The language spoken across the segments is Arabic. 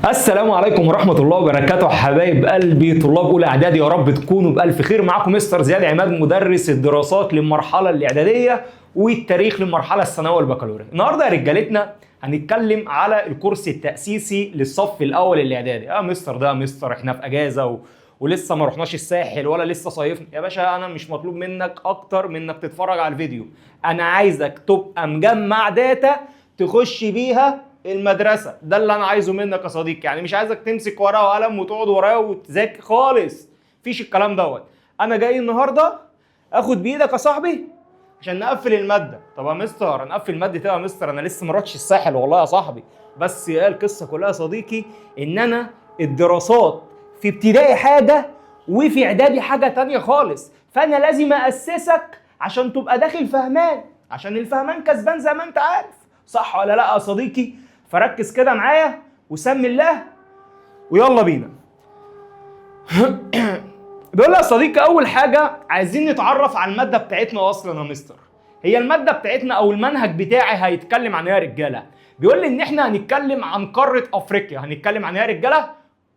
السلام عليكم ورحمة الله وبركاته حبايب قلبي طلاب أولى إعدادي، يا رب تكونوا بألف خير. معاكم مستر زياد عماد مدرس الدراسات للمرحلة الإعدادية والتاريخ للمرحلة الثانوية والبكالوريا. النهارده يا رجالتنا هنتكلم على الكورس التأسيسي للصف الأول الإعدادي. مستر ده مستر إحنا في أجازة ولسه ما رحناش الساحل ولا لسه صيفنا. يا باشا أنا مش مطلوب منك أكتر من إنك تتفرج على الفيديو، أنا عايزك تبقى مجمع داتا تخش بيها المدرسه. ده اللي انا عايزه منك يا صديقي، يعني مش عايزك تمسك ورقه وقلم وتقعد ورايا وتذاكر خالص، مفيش الكلام دوت. انا جاي النهارده اخد بايدك يا صاحبي عشان نقفل الماده. طب يا مستر هنقفل ماده ايه يا مستر؟ انا لسه ما رحتش الساحل والله يا صاحبي. بس هي القصه كلها يا صديقي ان انا الدراسات في ابتدائي حاجه وفي اعدادي حاجه تانية خالص، فانا لازم اسسك عشان تبقى داخل فهمان، عشان الفهمان كسبان زي ما انت عارف. صح ولا لا يا صديقي؟ فركز كده معايا وسمي الله ويلا بينا. بيقول لي يا صديقي اول حاجه عايزين نتعرف على الماده بتاعتنا اصلا يا مستر. هي الماده بتاعتنا او المنهج بتاعي هيتكلم عن ايه يا رجاله؟ بيقول لي ان احنا هنتكلم عن قاره افريقيا. هنتكلم عن ايه يا رجاله؟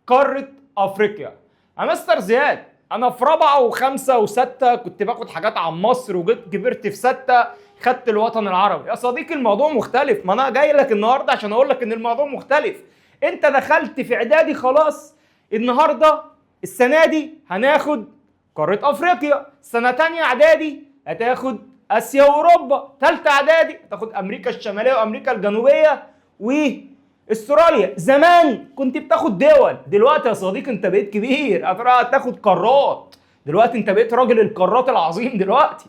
قاره افريقيا. يا مستر زياد انا في رابعه وخمسه وسته كنت باخد حاجات عن مصر، وجيت كبرت في سته خدت الوطن العربي. يا صديقي الموضوع مختلف، ما انا جاي لك النهارده عشان اقول لك ان الموضوع مختلف. انت دخلت في اعدادي خلاص، النهارده السنه دي هناخد قاره افريقيا، سنه تانية اعدادي هتاخد اسيا واوروبا، ثالثه اعدادي هتاخد امريكا الشماليه وامريكا الجنوبيه واستراليا. زمان كنت بتاخد دول، دلوقتي يا صديقي انت بقيت كبير هتاخد قارات. دلوقتي انت بقيت راجل القارات العظيم دلوقتي.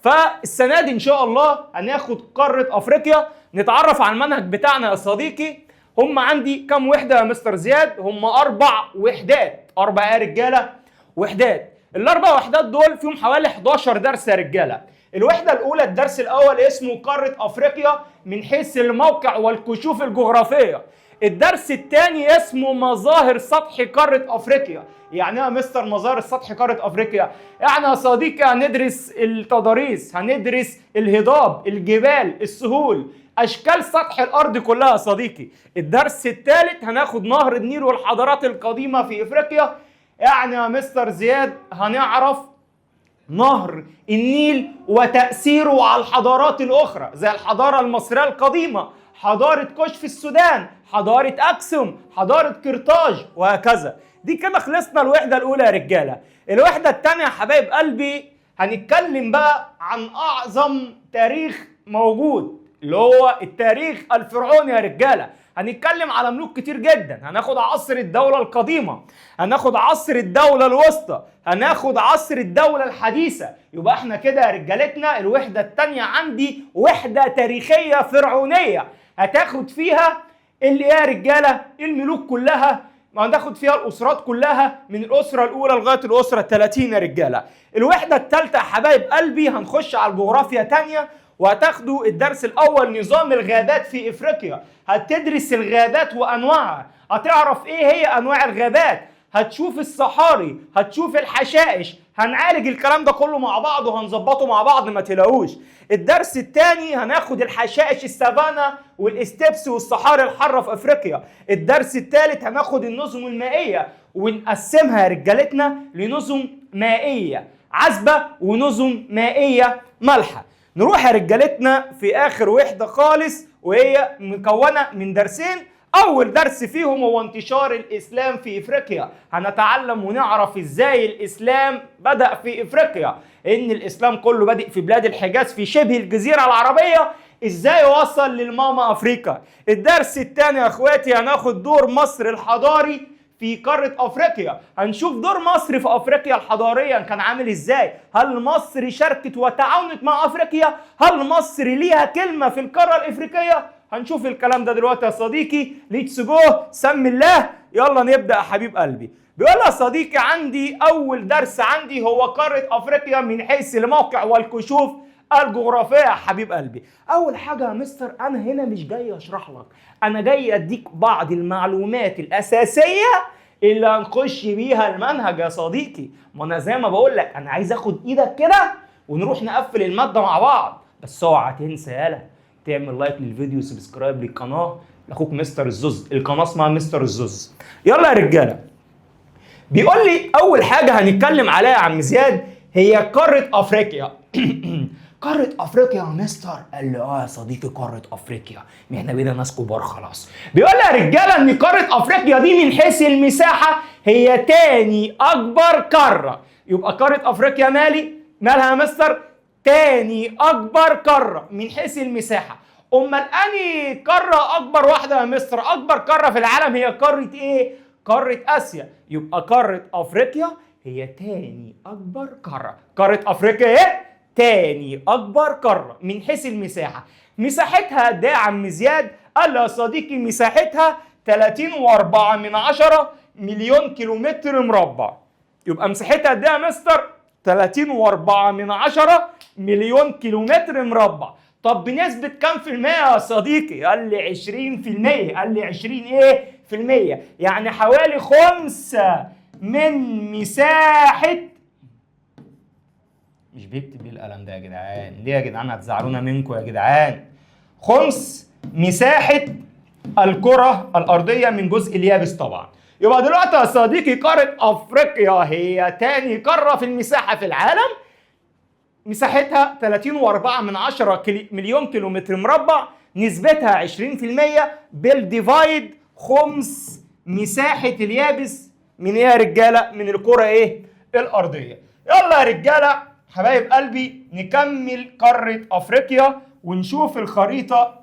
فالسنه دي ان شاء الله هناخد قاره افريقيا. نتعرف على المنهج بتاعنا يا صديقي. هم عندي كام وحده يا مستر زياد؟ هم 4 وحدات. 4 يا رجاله وحدات. الاربع وحدات دول فيهم حوالي 11 درس يا رجاله. الوحده الاولى الدرس الاول اسمه قاره افريقيا من حيث الموقع والكشوف الجغرافيه. الدرس الثاني اسمه مظاهر سطح قاره افريقيا. يعني ايه يا مستر مظاهر سطح قاره افريقيا؟ يعني يا صديقي هندرس التضاريس، هندرس الهضاب، الجبال، السهول، اشكال سطح الارض كلها يا صديقي. الدرس الثالث هناخد نهر النيل والحضارات القديمه في افريقيا. يعني يا مستر زياد هنعرف نهر النيل وتأثيره على الحضارات الأخرى زي الحضارة المصرية القديمة، حضارة كوش في السودان، حضارة أكسوم، حضارة قرطاج وهكذا. دي كده خلصنا الوحدة الأولى يا رجالة. الوحدة الثانية يا حبايب قلبي هنتكلم بقى عن أعظم تاريخ موجود اللي هو التاريخ الفرعوني يا رجالة. هنتكلم على ملوك كتير جدا. هناخد عصر الدولة القديمة، هناخد عصر الدولة الوسطى، هناخد عصر الدولة الحديثة. يبقى احنا كده يا رجالتنا الوحدة التانية عندي وحدة تاريخية فرعونية هتاخد فيها اللي يا رجالة الملوك كلها، ما هناخد فيها الأسرات كلها من الأسرة الأولى لغاية الأسرة 30 يا رجالة. الوحدة التالتة يا حبايب قلبي هنخش على الجغرافيا تانية، وهتاخدوا الدرس الاول نظام الغابات في افريقيا. هتدرس الغابات وانواعها، هتعرف ايه هي انواع الغابات، هتشوف الصحاري، هتشوف الحشائش. هنعالج الكلام ده كله مع بعض وهنظبطه مع بعض ما تلاقوش. الدرس الثاني هناخد الحشائش السافانا والاستبس والصحاري الحاره في افريقيا. الدرس الثالث هناخد النظم المائيه ونقسمها يا رجالتنا لنظم مائيه عذبه ونظم مائيه مالحه. نروح يا رجالتنا في اخر وحده خالص وهي مكونه من درسين. اول درس فيهم هو انتشار الاسلام في افريقيا. هنتعلم ونعرف ازاي الاسلام بدأ في افريقيا، ان الاسلام كله بادئ في بلاد الحجاز في شبه الجزيره العربيه، ازاي وصل للماما افريقيا. الدرس الثاني يا اخواتي هناخد دور مصر الحضاري في قارة افريقيا. هنشوف دور مصر في افريقيا الحضاريا كان عامل ازاي. هل مصر شاركت وتعاونت مع افريقيا؟ هل مصر ليها كلمة في القارة الافريقية؟ هنشوف الكلام ده دلوقتي يا صديقي. ليتس جو، سمي الله، يلا نبدأ يا حبيب قلبي. بيقول يا صديقي عندي اول درس عندي هو قارة افريقيا من حيث الموقع والكشوف الجغرافية يا حبيب قلبي. اول حاجة يا مستر انا هنا مش جاي اشرح لك، انا جاي اديك بعض المعلومات الاساسية اللي هنخش بيها المنهج يا صديقي. ما انا زي ما بقول لك انا عايز اخد ايدك كده ونروح نقفل المادة مع بعض. بس اوعى تنسى يالا تعمل لايك للفيديو وسبسكرايب للقناة لاخوك مستر الزوز، القناه اسمها مستر الزوز. يلا يا رجاله، بيقول لي اول حاجه هنتكلم عليها يا عم زياد هي قاره افريقيا. قاره افريقيا يا مستر؟ قال لي اه يا صديقي قاره افريقيا، ما احنا بقينا ناس كبار خلاص. بيقول لي يا رجاله ان قاره افريقيا دي من حيث المساحه هي تاني اكبر قاره. يبقى قاره افريقيا مالها يا مستر؟ تاني اكبر قاره من حيث المساحه. امال انهي قاره اكبر واحده يا مستر؟ اكبر قاره في العالم هي قاره ايه؟ قاره اسيا. يبقى قاره افريقيا هي تاني اكبر قاره. قاره افريقيا ايه؟ تاني اكبر قاره من حيث المساحه. مساحتها قد ايه يا عم زياد؟ قال له يا صديقي مساحتها 30.4 مليون كيلومتر مربع. يبقى مساحتها قد ايه يا مستر؟ 30.4 مليون كيلومتر مربع. طب بنسبة كام في المية يا صديقي؟ قال لي 20%. قال لي 20 ايه في المية؟ يعني حوالي خمسة من مساحة. مش بيكتب ليه القلم ده يا جدعان؟ ليه يا جدعان هتزعلونا منكم يا جدعان؟ خمس مساحة الكرة الأرضية من جزء اليابس طبعا. يبقى دلوقتي يا صديقي قارة أفريقيا هي تاني قارة في المساحة في العالم. مساحتها 30.4 مليون كيلومتر مربع، نسبتها 20%. بالديفايد خمس مساحة اليابس من ايه يا رجالة؟ من الكرة ايه؟ الأرضية. يلا يا رجالة حبايب قلبي نكمل قارة أفريقيا ونشوف الخريطة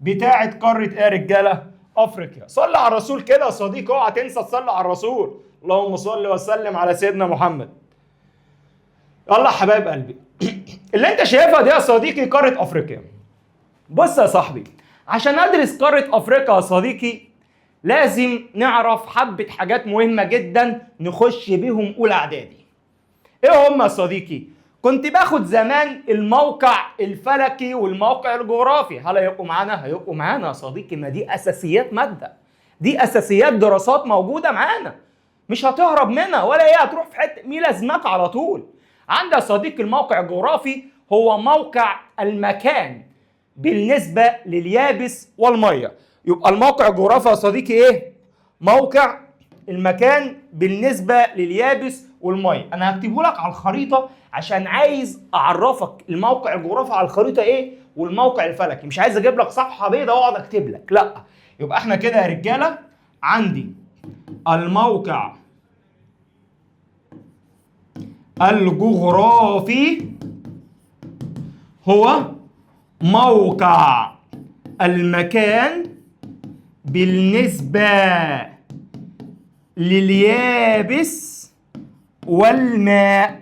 بتاعة قارة ايه يا رجالة؟ أفريقيا. صلي على الرسول كده يا صديقي، اوعى تنسى تصلي على الرسول. اللهم صل وسلم على سيدنا محمد. يلا حبايب قلبي، اللي انت شايفها دي يا صديقي قارة افريقيا. بص يا صاحبي، عشان ادرس قارة افريقيا يا صديقي لازم نعرف حبة حاجات مهمة جدا نخش بيهم اولى اعدادي. ايه هم يا صديقي؟ كنت باخد زمان الموقع الفلكي والموقع الجغرافي. هل هيبقوا معانا؟ هيبقوا معانا يا صديقي، ما دي اساسيات مادة، دي اساسيات دراسات موجودة معانا، مش هتهرب منها ولا ايه هتروح في حتة، مين لازمك على طول. عندي يا صديقي الموقع الجغرافي هو موقع المكان بالنسبة لليابس والمية. يبقى الموقع الجغرافي يا صديقي ايه؟ موقع المكان بالنسبة لليابس والمية. انا هكتبه لك على الخريطة عشان عايز اعرفك الموقع الجغرافي على الخريطة ايه والموقع الفلكي، مش عايز اجيب لك صفحة بيضاء واقعد اكتب لك، لا. يبقى احنا كده يا رجالة عندي الموقع الجغرافي هو موقع المكان بالنسبة لليابس والماء.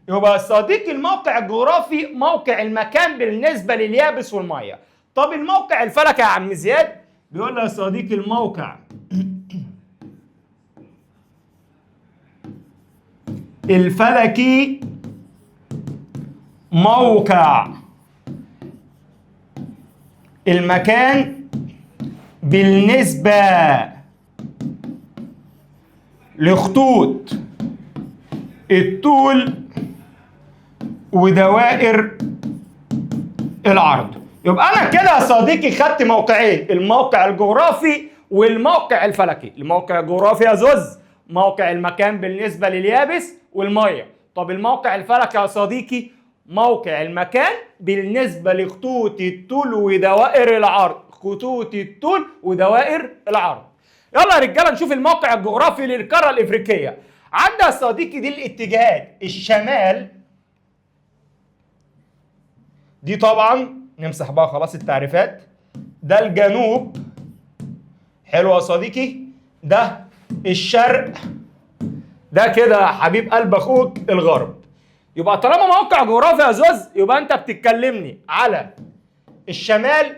يبقى صديقي الموقع الجغرافي موقع المكان بالنسبة لليابس والمية. طب الموقع الفلكي يا عم زياد؟ بيقول لي يا صديقي الموقع الفلكي موقع المكان بالنسبة لخطوط الطول ودوائر العرض. يبقى انا كده يا صديقي خدت موقعين، الموقع الجغرافي والموقع الفلكي. الموقع الجغرافي يا زوز موقع المكان بالنسبة لليابس والمية. طب الموقع الفلكي يا صديقي موقع المكان بالنسبة لخطوط الطول ودوائر العرض. خطوط الطول ودوائر العرض. يلا يا رجالة نشوف الموقع الجغرافي للقارة الإفريقية. عندها يا صديقي دي الاتجاهات، الشمال دي طبعا نمسح بقى خلاص التعريفات، ده الجنوب، حلو يا صديقي، ده الشرق، ده كده حبيب قلب اخوك الغرب. يبقى طالما موقع جغرافي يا زوز يبقى انت بتتكلمني على الشمال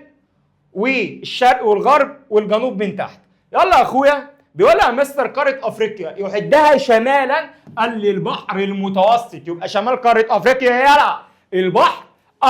والشرق والغرب والجنوب من تحت. يلا يا اخويا، بيقول لها مستر قاره افريقيا يحدها شمالا قال لي البحر المتوسط. يبقى شمال قاره افريقيا يلا البحر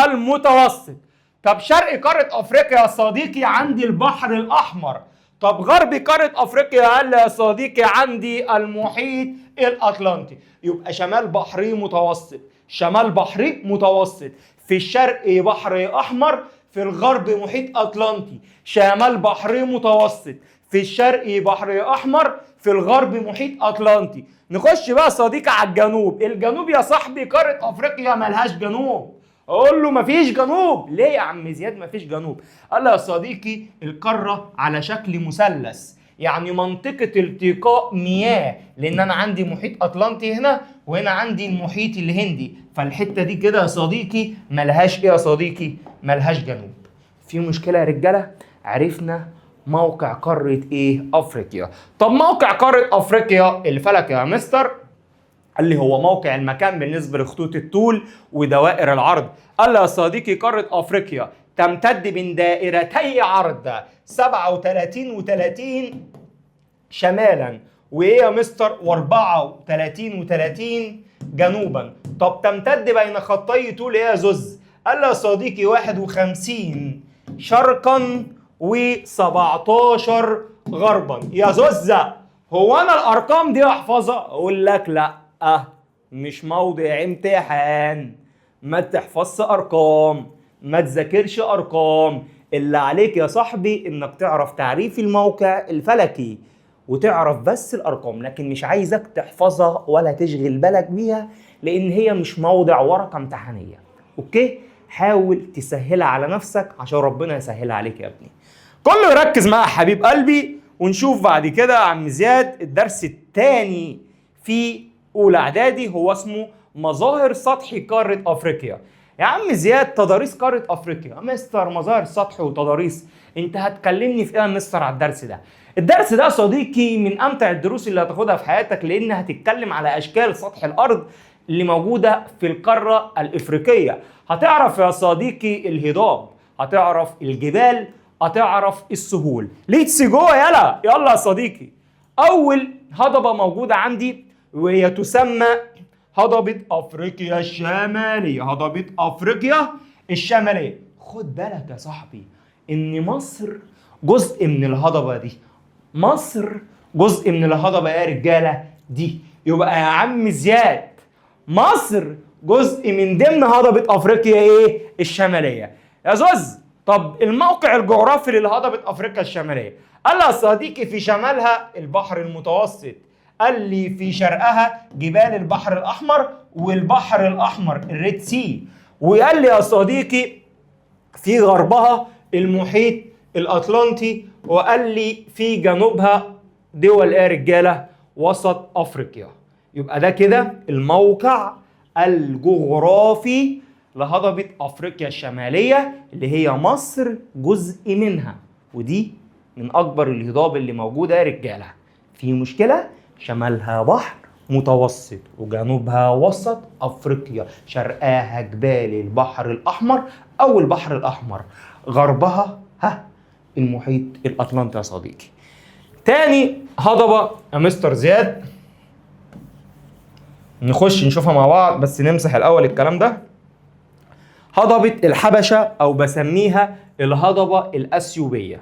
المتوسط. طب شرق قاره افريقيا يا صديقي عندي البحر الاحمر. طب غرب قاره افريقيا قال لي يا صديقي عندي المحيط الاطلنطي. يبقى شمال بحري متوسط، شمال بحري متوسط، في الشرق بحر احمر، في الغرب محيط اطلنطي، شمال بحر متوسط، في الشرق بحر احمر، في الغرب محيط اطلنطي. نخش بقى صديقي على الجنوب. الجنوب يا صاحبي قاره افريقيا ملهاش جنوب. اقول له مفيش جنوب. ليه يا عم زياد مفيش جنوب؟ قال له يا صديقي القاره على شكل مثلث، يعني منطقة التقاء مياه، لأن أنا عندي محيط أطلنطي هنا وهنا عندي المحيط الهندي، فالحتة دي كده يا صديقي ملهاش إيه يا صديقي؟ ملهاش جنوب. في مشكلة يا رجالة؟ عرفنا موقع قارة إيه؟ أفريقيا. طب موقع قارة أفريقيا الفلكي يا مستر؟ قال لي هو موقع المكان بالنسبة لخطوط الطول ودوائر العرض. قال لي يا صديقي قارة أفريقيا تمتد من دائرتي عرض 37 و30 شمالا، وايه يا مستر؟ و34 و30 جنوبا. طب تمتد بين خطي طول ايه يا زوز؟ قال لي يا صديقي 51 شرقا و17 غربا. يا زوزة هو انا الارقام دي احفظها؟ اقول لك لا، مش موضع امتحان. ما تحفظش ارقام، ما تذاكرش ارقام. اللي عليك يا صاحبي انك تعرف تعريف الموقع الفلكي وتعرف بس الارقام، لكن مش عايزك تحفظها ولا تشغل بالك بيها، لان هي مش موضع ورقه امتحانيه. اوكي؟ حاول تسهلها على نفسك عشان ربنا يسهلها عليك يا ابني. كله يركز معايا حبيب قلبي، ونشوف بعد كده يا عم زياد الدرس الثاني في اولى اعدادي، هو اسمه مظاهر سطح قاره افريقيا. يا عم زياد تضاريس قاره افريقيا، مستر مظاهر سطح وتضاريس، انت هتكلمني في ايه يا مستر على الدرس ده؟ الدرس ده يا صديقي من امتع الدروس اللي هتاخدها في حياتك، لان هتتكلم على اشكال سطح الارض اللي موجوده في القاره الافريقيه. هتعرف يا صديقي الهضاب، هتعرف الجبال، هتعرف السهول. ليتس جو يلا يلا يا صديقي. اول هضبه موجوده عندي وهي تسمى هضبه افريقيا الشماليه. هضبه افريقيا الشماليه. خد بالك يا صاحبي ان مصر جزء من الهضبه دي. مصر جزء من الهضبه يا رجاله دي. يبقى يا عم زياد مصر جزء من ضمن هضبه افريقيا ايه؟ الشماليه. يا زوز طب الموقع الجغرافي لهضبه افريقيا الشماليه؟ قال لي يا صديقي في شمالها البحر المتوسط، قال لي في شرقها جبال البحر الاحمر والبحر الاحمر الريد سي، وقال لي يا صديقي في غربها المحيط الاطلنطي، وقال لي في جنوبها دول ايه يا رجاله؟ وسط افريقيا. يبقى ده كده الموقع الجغرافي لهضبة افريقيا الشمالية اللي هي مصر جزء منها، ودي من اكبر الهضاب اللي موجودة يا رجالة. في مشكلة؟ شمالها بحر متوسط وجنوبها وسط افريقيا، شرقها جبال البحر الاحمر او البحر الاحمر، غربها المحيط الاطلنطي يا صديقي. تاني هضبة يا مستر زياد نخش نشوفها مع بعض، بس نمسح الاول الكلام ده. هضبة الحبشة او بسميها الهضبة الاثيوبية.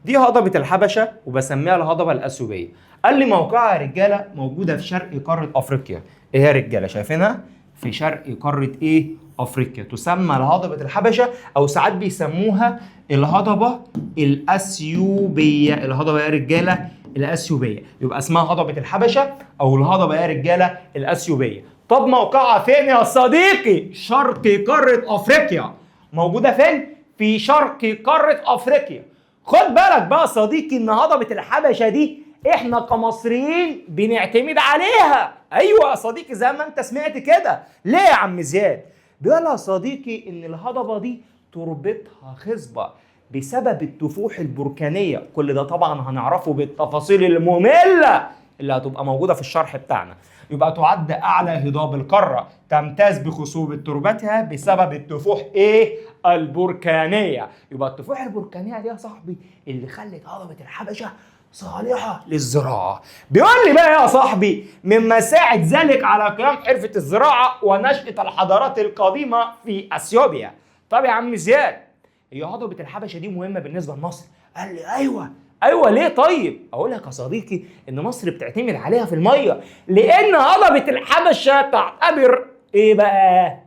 دي هضبة الحبشة وبسميها الهضبة الاثيوبية. قال لي موقعها يا رجالة موجودة في شرق قارة افريقيا. ايه يا رجالة شايفينها؟ في شرق قارة ايه؟ افريقيا. تسمى الهضبة الحبشة او ساعات بيسموها الهضبة الاثيوبية. الهضبة يا رجالة الاثيوبية. يبقى اسمها هضبة الحبشة او الهضبة يا رجالة الاثيوبية. طب موقعها فين يا صديقي؟ شرق قارة افريقيا. موجودة فين؟ في شرق قارة افريقيا. خد بالك بقى يا صديقي ان هضبة الحبشة دي احنا كمصريين بنعتمد عليها. ايوه يا صديقي زي ما انت سمعت كده. ليه يا عم زياد؟ بيقول يا صديقي ان الهضبة دي تربتها خصبة بسبب التفوح البركانية. كل ده طبعا هنعرفه بالتفاصيل المملة اللي هتبقى موجودة في الشرح بتاعنا. يبقى تعد اعلى هضاب القارة، تمتاز بخصوبة تربتها بسبب التفوح ايه؟ البركانية. يبقى التفوح البركانية دي يا صاحبي اللي خلت هضبة الحبشة صالحة للزراعة. بيقول لي بقى يا صاحبي مما ساعد ذلك على قيام حرفة الزراعة ونشأة الحضارات القديمة في اثيوبيا. طب يا عم زياد هي هضبة الحبشة دي مهمة بالنسبة لمصر؟ قال لي ايوه ليه طيب؟ اقول لك يا صديقي ان مصر بتعتمد عليها في الميه، لان هضبة الحبشة تعتبر ايه بقى؟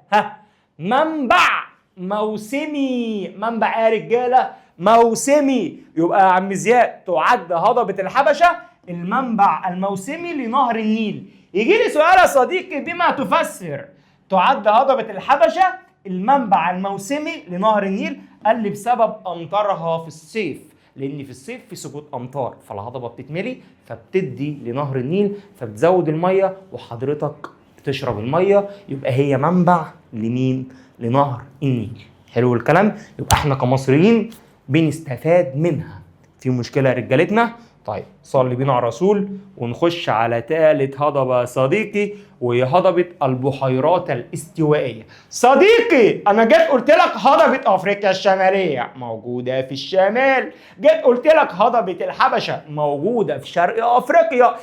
منبع موسمي. منبع ايه يا رجاله؟ موسمي. يبقى يا عم زياد تعد هضبة الحبشة المنبع الموسمي لنهر النيل. يجي لي سؤال يا صديقي، بما تفسر تعد هضبة الحبشة المنبع الموسمي لنهر النيل؟ قال لي بسبب امطارها في الصيف، لان في الصيف في سقوط امطار فالهضبه بتتملي فبتدي لنهر النيل فبتزود الميه وحضرتك بتشرب الميه، يبقى هي منبع لمين؟ لنهر النيل. حلو الكلام؟ يبقى احنا كمصريين بنستفاد منها. في مشكله يا رجالتنا؟ طيب صلي بينا على الرسول ونخش على ثالث هضبه يا صديقي، وهي هضبه البحيرات الاستوائيه. صديقي انا جيت قلت لك هضبه افريقيا الشماليه موجوده في الشمال، جيت قلت لك هضبه الحبشه موجوده في شرق افريقيا،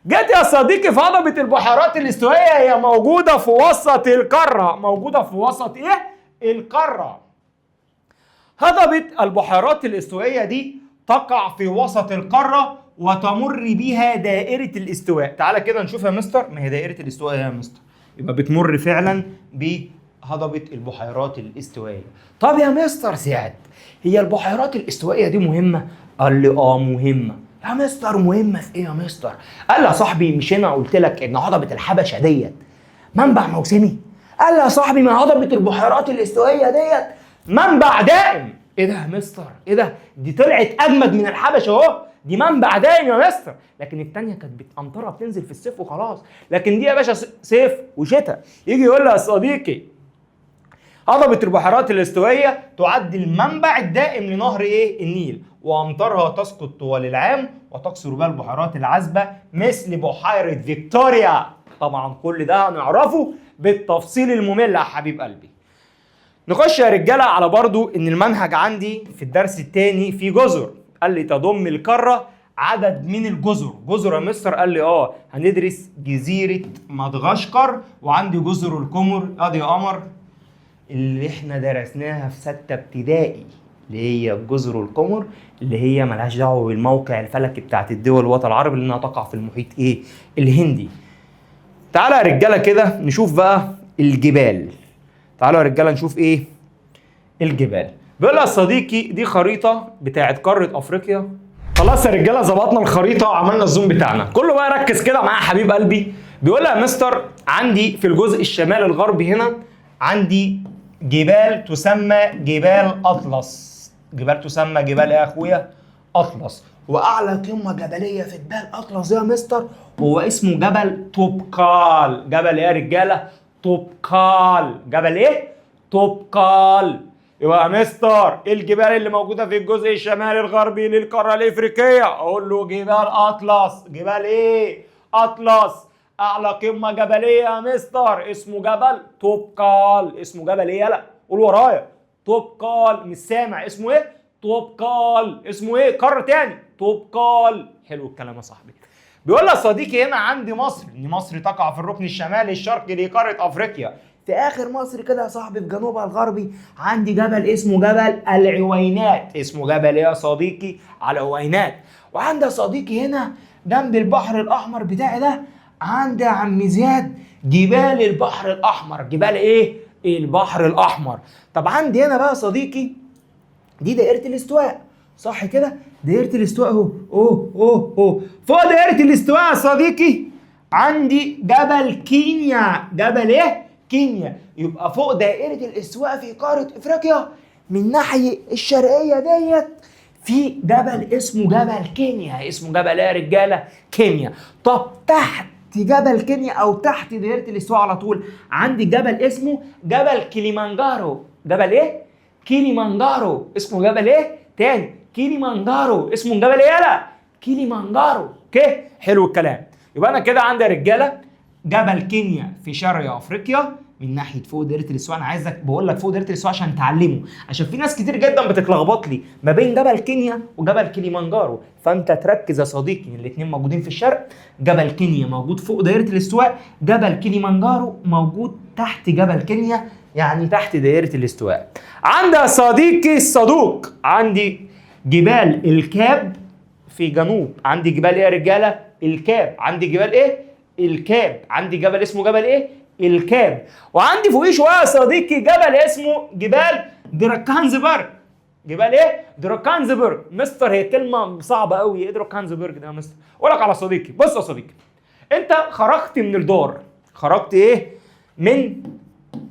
جيت يا صديقي في هضبه البحيرات الاستوائيه هي موجوده في وسط القاره. موجوده في وسط ايه؟ القاره. هضبه البحيرات الاستوائيه دي تقع في وسط القارة وتمر بها دائرة الاستواء. تعالى كده نشوف يا مستر، ما هي دائرة الاستواء يا مستر، يبقى بتمر فعلا بهضبة البحيرات الاستوائية. طب يا مستر زياد، هي البحيرات الاستوائية دي مهمة؟ قال لي مهمة. يا مستر مهمة في ايه يا مستر؟ قال لي يا صاحبي مش انا قلت لك ان هضبة الحبشة ديت منبع موسمي؟ قال لي يا صاحبي ما هضبة البحيرات الاستوائية ديت منبع دائم. ايه ده يا مستر؟ ايه ده؟ دي طلعت اجمد من الحبشه اهو، دي منبع دائم يا مستر. لكن الثانيه كانت امطارها بتنزل في الصيف وخلاص، لكن دي يا باشا صيف وشتاء. يجي يقول لي يا صديقي هضبة البحيرات الاستوائية تعد المنبع الدائم لنهر ايه؟ النيل، وامطارها تسقط طوال العام وتكثر بها البحيرات العذبة مثل بحيرة فيكتوريا. طبعا كل ده هنعرفه بالتفصيل الممل يا حبيب قلبي. نخش يا رجاله على برضو ان المنهج عندي في الدرس الثاني في جزر. قال لي تضم القاره عدد من الجزر. جزر يا مستر؟ قال لي هندرس جزيره مدغشقر وعندي جزر القمر. ادي يا قمر اللي احنا درسناها في 6 ابتدائي، اللي هي جزر القمر، اللي هي ملهاش دعوه بالموقع الفلكي بتاعت الدول الوطن العربي لانها تقع في المحيط ايه؟ الهندي. تعالى يا رجاله كده نشوف بقى الجبال. تعالوا يا رجاله نشوف ايه؟ الجبال. بيقول يا صديقي دي خريطه بتاعت قاره افريقيا. خلاص يا رجاله ظبطنا الخريطه وعملنا الزوم بتاعنا. كله بقى ركز كده معايا يا حبيب قلبي. بيقول يا مستر عندي في الجزء الشمالي الغربي هنا عندي جبال تسمى جبال اطلس. جبال تسمى جبال ايه يا اخويا؟ اطلس. واعلى قمه جبليه في جبال اطلس يا مستر هو اسمه جبل توبكال. جبل ايه يا رجاله؟ توبكال. جبل ايه؟ توبكال. يبقى يا مستر الجبال اللي موجوده في الجزء الشمالي الغربي للقاره الافريقيه اقول له جبال اطلس. جبال ايه؟ اطلس. اعلى قمه جبليه يا مستر اسمه جبل توبكال. اسمه جبل ايه؟ يلا قول ورايا. توبكال. مش سامع اسمه ايه؟ توبكال. اسمه ايه؟ قاره تاني توبكال. حلو الكلام يا صاحبي. بيقول يا صديقي هنا عندي مصر، ان مصر تقع في الركن الشمالي الشرقي لقاره افريقيا. في اخر مصر كده يا صاحبي في جنوبها الغربي عندي جبل اسمه جبل العوينات. اسمه جبل ايه يا صديقي؟ العوينات. وعندي يا صديقي هنا جنب البحر الاحمر بتاعي ده عندي يا عم زياد جبال البحر الاحمر. جبال ايه؟ البحر الاحمر. طب عندي هنا بقى يا صديقي دي دائره الاستواء، صح كده؟ دائرة الاستواء اهو. فوق دائرة الاستواء يا صديقي عندي جبل كينيا. جبل ايه؟ كينيا. يبقى فوق دائرة الاستواء في قارة افريقيا من ناحية الشرقية ديت في جبل اسمه جبل كينيا. اسمه جبل ايه يا رجالة؟ كينيا. طب تحت جبل كينيا او تحت دائرة الاستواء على طول عندي جبل اسمه جبل كليمانجارو. جبل ايه؟ كليمانجارو. اسمه جبل ايه؟ تاني كليمانجارو. اسمه جبل ايه؟ يلا كليمانجارو. اوكي حلو الكلام. يبقى انا كده عندي يا رجاله جبل كينيا في شرق افريقيا من ناحيه فوق دائره الاستواء. انا عايزك بقول لك فوق دائره الاستواء عشان تعلمه، عشان في ناس كتير جدا بتتلخبط لي ما بين جبل كينيا وجبل كليمانجارو، فانت تركز يا صديقي ان الاثنين موجودين في الشرق. جبل كينيا موجود فوق دائره الاستواء، جبل كليمانجارو موجود تحت جبل كينيا يعني تحت دائره الاستواء. عندي يا صديقي الصدوق عندي جبال الكاب في جنوب. عندي جبال ايه يا رجاله؟ الكاب. عندي جبال ايه؟ الكاب. عندي جبل اسمه جبل ايه؟ الكاب. وعندي فوقيه شويه يا صديقي جبل اسمه جبال دراكانزبرج. جبال ايه؟ دراكانزبرج. مستر هي كلمه صعبه قوي، ايه دراكانزبرج ده يا مستر؟ اقول لك على صديقي، بص يا صديقي، انت خرجت من الدار، خرجت ايه؟ من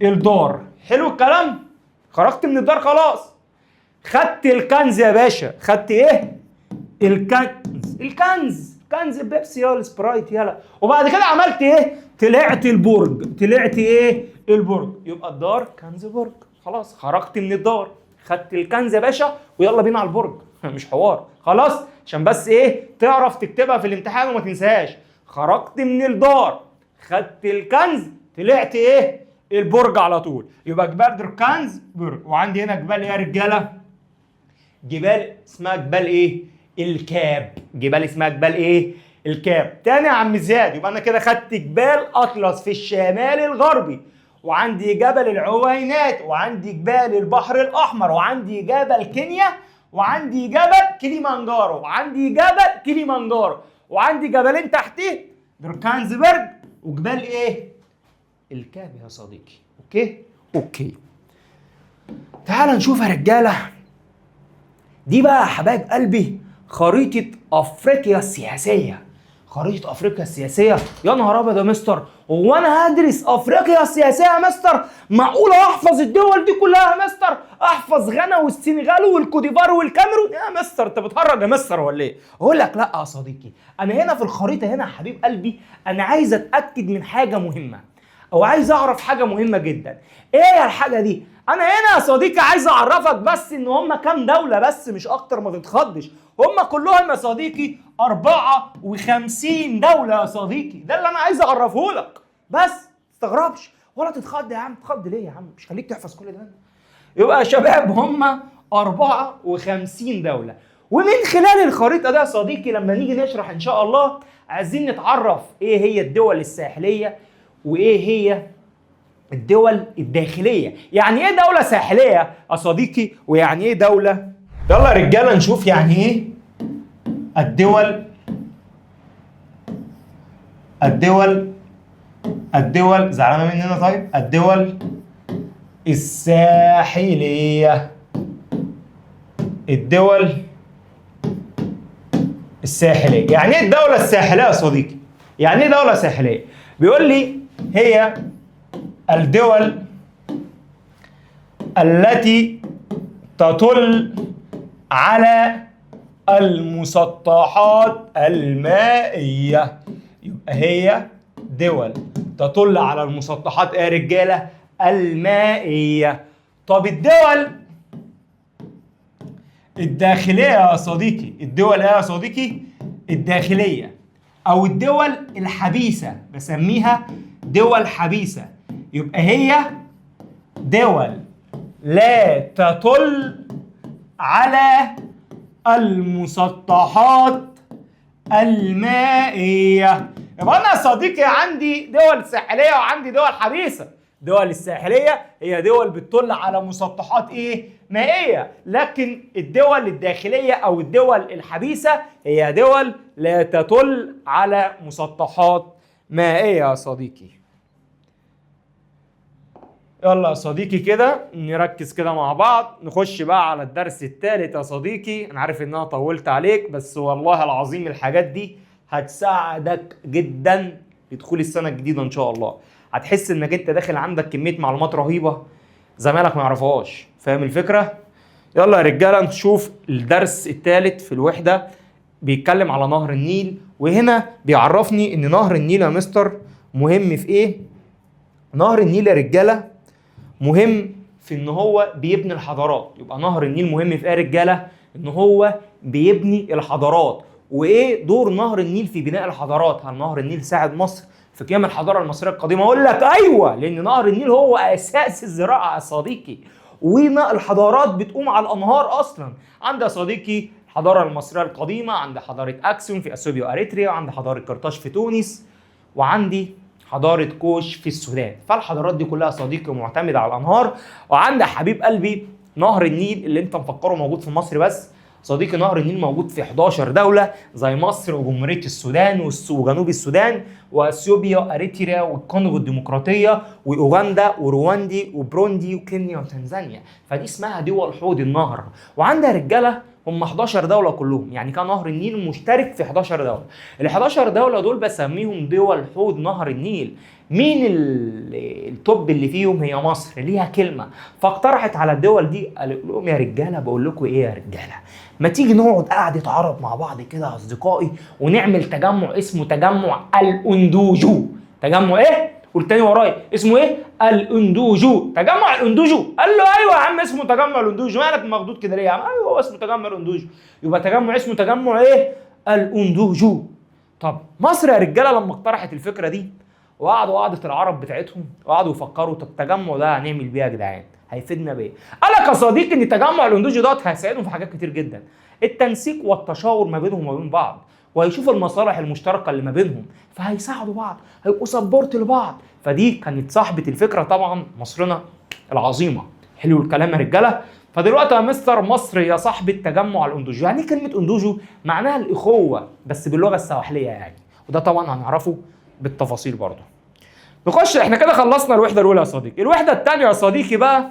الدار، حلو الكلام؟ خرجت من الدار خلاص، خدت الكنز يا باشا. خدت ايه؟ الكنز كنز بيبسي يا السبرايت يلا. وبعد كده عملت ايه؟ طلعت البرج. طلعت ايه؟ البرج. يبقى الدار كنز برج. خلاص خرجت من الدار، خدت الكنز يا باشا ويلا بينا على البرج. مش حوار خلاص، عشان بس ايه تعرف تكتبها في الامتحان وما تنساهاش. خرجت من الدار، خدت الكنز، طلعت ايه؟ البرج على طول. يبقى جبال دركانز برج. وعندي هنا جبال ايه يا رجاله؟ جبال اسمها جبال ايه؟ الكاب. جبال اسمها جبال ايه؟ الكاب. تاني يا عم زياد، يبقى انا كده خدت جبال اطلس في الشمال الغربي، وعندي جبل العوينات، وعندي جبال البحر الاحمر، وعندي جبل كينيا، وعندي جبل كليمانجارو، وعندي جبل كليمانجارو، وعندي جبلين تحتيه دركانزبرج وجبال ايه؟ الكاب يا صديقي. اوكي تعال نشوف يا رجاله، دي بقى يا حبايب قلبي خريطة أفريقيا السياسية. خريطة أفريقيا السياسية، يا نهار أبيض يا مستر، هو أنا هدرس أفريقيا السياسية يا مستر؟ معقولة أحفظ الدول دي كلها يا مستر؟ أحفظ غانا والسنغال والكوديفار والكاميرون؟ يا مستر أنت بتهرج يا مستر ولا إيه؟ أقول لك لأ يا صديقي، أنا هنا في الخريطة هنا يا حبيب قلبي أنا عايز أتأكد من حاجة مهمة، أو عايز أعرف حاجة مهمة جدا. إيه يا الحاجة دي؟ أنا هنا يا صديقي عايز أعرفك بس إن هم كام دولة بس، مش أكتر، ما تتخضش. هم كلهم يا صديقي 54 دولة يا صديقي، ده اللي أنا عايز أعرفه لك بس. تستغربش ولا تتخض يا عم. تتخض ليه يا عم؟ مش خليك تحفظ كل ده. يبقى يا شباب هم 54 دولة. ومن خلال الخريطة ده يا صديقي لما نيجي نشرح إن شاء الله عايزين نتعرف إيه هي الدول الساحلية وإيه هي الدول الداخلية. يعني ايه دولة ساحلية يا صديقي؟ ويعني ايه دولة؟ يلا يا رجالة نشوف يعني ايه الدول زعلانة مننا طيب؟ الدول الساحلية. الدول الساحلية. يعني ايه الدولة الساحلية يا صديقي؟ يعني ايه دولة ساحلية؟ بيقول لي هي الدول التي تطل على المسطحات المائية. يبقى هي دول تطل على المسطحات يا رجالة المائية. طب الدول الداخلية يا صديقي، الدول ايه يا صديقي؟ الداخلية أو الدول الحبيسة، بسميها دول حبيسة. يبقى هي دول لا تطل على المسطحات المائية. يبقى أنا يا صديقي عندي دول ساحلية وعندي دول حبيسة. الدول الساحلية هي دول بتطل على مسطحات إيه؟ مائية. لكن الدول الداخلية أو الدول الحبيسة هي دول لا تطل على مسطحات مائية يا صديقي. يلا يا صديقي كده نركز كده مع بعض، نخش بقى على الدرس الثالث يا صديقي. انا عارف ان انا طولت عليك، بس والله العظيم الحاجات دي هتساعدك جدا لدخول السنة الجديدة ان شاء الله. هتحس انك انت داخل عندك كمية معلومات رهيبة زمالك ما يعرفوهاش. فاهم الفكرة؟ يلا يا رجالة نشوف الدرس الثالث في الوحدة. بيتكلم على نهر النيل، وهنا بيعرفني ان نهر النيل يا مستر مهم في ايه؟ نهر النيل يا رجالة مهم في ان هو بيبني الحضارات. يبقى نهر النيل مهم في ايه يا رجاله؟ ان هو بيبني الحضارات. وايه دور نهر النيل في بناء الحضارات؟ هل نهر النيل ساعد مصر في قيام الحضاره المصريه القديمه؟ اقول لك ايوه، لان نهر النيل هو اساس الزراعه يا صديقي، والحضارات بتقوم على الانهار اصلا. عند يا صديقي الحضاره المصريه القديمه، عند حضاره اكسوم في اثيوبيا واريتريا، وعند حضاره قرطاج في تونس، وعندي حضارة كوش في السودان. فالحضارات دي كلها صديقي معتمدة على الأنهار. وعند حبيب قلبي نهر النيل اللي انت مفكره موجود في مصر بس، صديقي نهر النيل موجود في 11 دوله زي مصر وجمهوريه السودان وجنوب السودان واثيوبيا اريتريا والكونغو الديمقراطيه واوغندا وروندي وبروندي وكينيا وتنزانيا. فدي اسمها دول حوض النهر. وعندها رجاله هم 11 دوله كلهم، يعني كان نهر النيل مشترك في 11 دوله. ال 11 دوله دول بسميهم دول حوض نهر النيل. مين التوب اللي فيهم؟ هي مصر، ليها كلمه. فاقترحت على الدول دي، قال لهم يا رجاله بقول لكم ايه يا رجاله، ما تيجي نقعد قعده عرب مع بعض كده يا اصدقائي ونعمل تجمع اسمه تجمع الاندوجو. تجمع ايه؟ قول تاني ورايا، اسمه ايه؟ الاندوجو. تجمع الاندوجو. قال له ايوه يا عم اسمه تجمع الاندوجو. مالك مخدود كده ليه يا عم؟ ايوه هو اسمه تجمع الاندوجو. يبقى تجمع اسمه تجمع ايه؟ الاندوجو. طب مصر يا رجاله لما اقترحت الفكره دي وقعدوا قعده العرب بتاعتهم وقعدوا يفكروا، طب التجمع ده هنعمل بيه يا جدعان؟ هيفيدنا بايه؟ قال لك يا صديقي ان تجمع الاندوجو دوت هيساعدهم في حاجات كتير جدا. التنسيق والتشاور ما بينهم وما بين بعض، وهيشوفوا المصالح المشتركه اللي ما بينهم، فهيساعدوا بعض، هيبقوا سبورت لبعض. فدي كانت صاحبه الفكره طبعا مصرنا العظيمه. حلو الكلام يا رجاله. فدلوقتي يا مستر مصر يا صاحبه تجمع الاندوجو. يعني كلمه اندوجو معناها الاخوه بس باللغه السواحليه يعني، وده طبعا هنعرفه بالتفاصيل برضه. نخش، احنا كده خلصنا الوحده الاولى يا صديقي. الوحده الثانيه يا صديقي بقى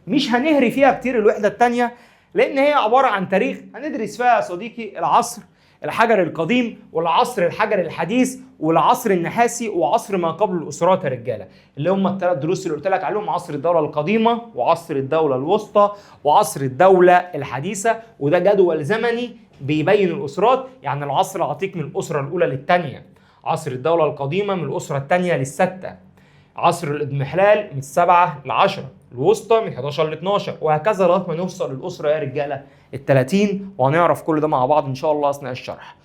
مش هنهري فيها كتير. الوحده الثانيه لان هي عباره عن تاريخ هندرس فيها يا صديقي العصر الحجري القديم والعصر الحجري الحديث والعصر النحاسي وعصر ما قبل الاسرات يا رجاله، اللي هم الثلاث دروس اللي قلت لك عليهم: عصر الدوله القديمه وعصر الدوله الوسطى وعصر الدوله الحديثه. وده جدول زمني بيبين الاسرات، يعني العصر العتيق من الاسره الاولى للثانيه، عصر الدوله القديمه من الاسره الثانيه للسته، عصر الاضمحلال من 7 ل10، الوسطى من 11 ل 12، وهكذا لغايه ما نوصل للاسره يا رجاله ال30. وهنعرف كل ده مع بعض ان شاء الله اثناء الشرح.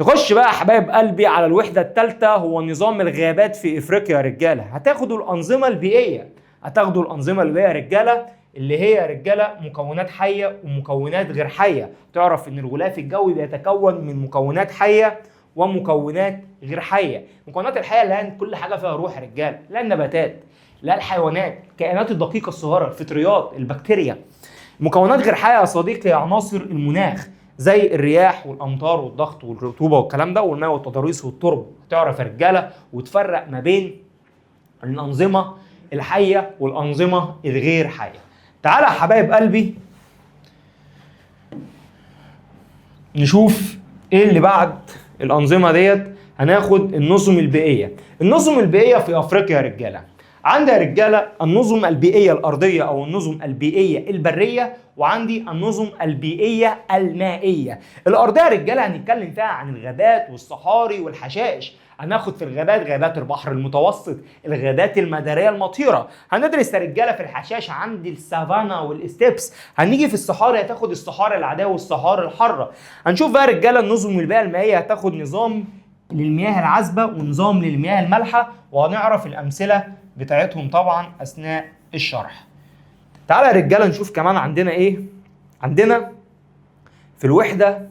نخش بقى يا حبايب قلبي على الوحده الثالثه، هو نظام الغابات في افريقيا يا رجاله. هتاخدوا الانظمه البيئيه، هتاخدوا الانظمه البيئيه يا رجاله، اللي هي يا رجاله مكونات حيه ومكونات غير حيه. تعرف ان الغلاف الجوي بيتكون من مكونات حيه ومكونات غير حيه. المكونات الحيه اللي هي كل حاجه فيها روح يا رجاله، لا النباتات، لا الحيوانات، الكائنات الدقيقه الصغيره، الفطريات، البكتيريا. مكونات غير حيه يا صديقي عناصر المناخ زي الرياح والامطار والضغط والرطوبه والكلام ده والماء والتضاريس والتربه. تعرف يا رجاله وتفرق ما بين الانظمه الحيه والانظمه الغير حيه. تعالى يا حبايب قلبي نشوف ايه اللي بعد الانظمه ديت. هناخد النظم البيئيه. النظم البيئيه في افريقيا يا رجاله، عندي يا رجاله النظم البيئيه الارضيه او النظم البيئيه البريه، وعندي النظم البيئيه المائيه. الارضيه يا رجاله هنتكلم فيها عن الغابات والصحاري والحشائش. هناخد في الغابات غابات البحر المتوسط، الغابات المداريه المطيره. هندرس يا رجاله في الحشائش عندي السافانا والاستيبس. هنيجي في الصحاري هتاخد الصحاري العاديه والصحاري الحاره. هنشوف بقى يا رجاله النظم البيئيه المائيه، هتاخد نظام للمياه العذبه ونظام للمياه المالحه، وهنعرف الامثله بتاعتهم طبعا اثناء الشرح. تعالى يا رجاله نشوف كمان عندنا ايه. عندنا في الوحده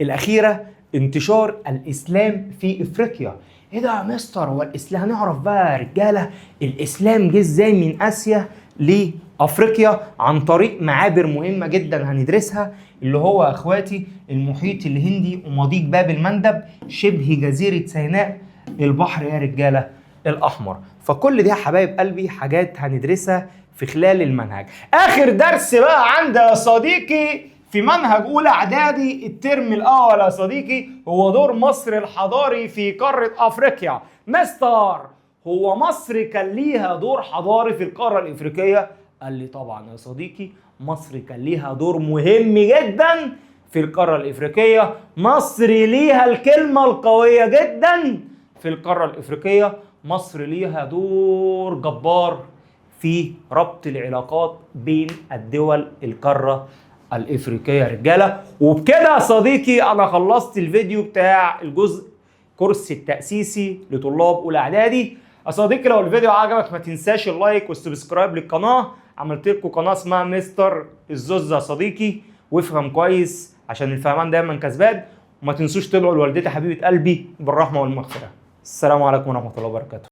الاخيره انتشار الاسلام في افريقيا. ايه ده يا مستر؟ هو الاسلام هنعرف بقى يا رجاله الاسلام جه ازاي من اسيا لافريقيا عن طريق معابر مهمه جدا هندرسها، اللي هو يا اخواتي المحيط الهندي ومضيق باب المندب شبه جزيره سيناء البحر يا رجاله الاحمر. فكل دي يا حبايب قلبي حاجات هندرسها في خلال المنهج. اخر درس بقى عندي يا صديقي في منهج اولى اعدادي الترم الاول يا صديقي هو دور مصر الحضاري في قاره افريقيا. مستر هو مصر كان ليها دور حضاري في القاره الافريقيه؟ قال لي طبعا يا صديقي مصر كان ليها دور مهم جدا في القاره الافريقيه. مصر ليها الكلمه القويه جدا في القاره الافريقيه. مصر ليها دور جبار في ربط العلاقات بين الدول القاره الافريقيه يا رجاله. وبكده يا صديقي انا خلصت الفيديو بتاع الجزء كورس التاسيسي لطلاب اولى اعدادي. يا صديقي لو الفيديو عجبك ما تنساش اللايك والسبسكرايب للقناه. عملت لكم قناه اسمها مستر الزوز يا صديقي، وافهم كويس عشان الفهمان دايما كسبان. وما تنسوش تدعوا لوالدتي حبيبه قلبي بالرحمه والمغفره. السلام عليكم ورحمه الله وبركاته.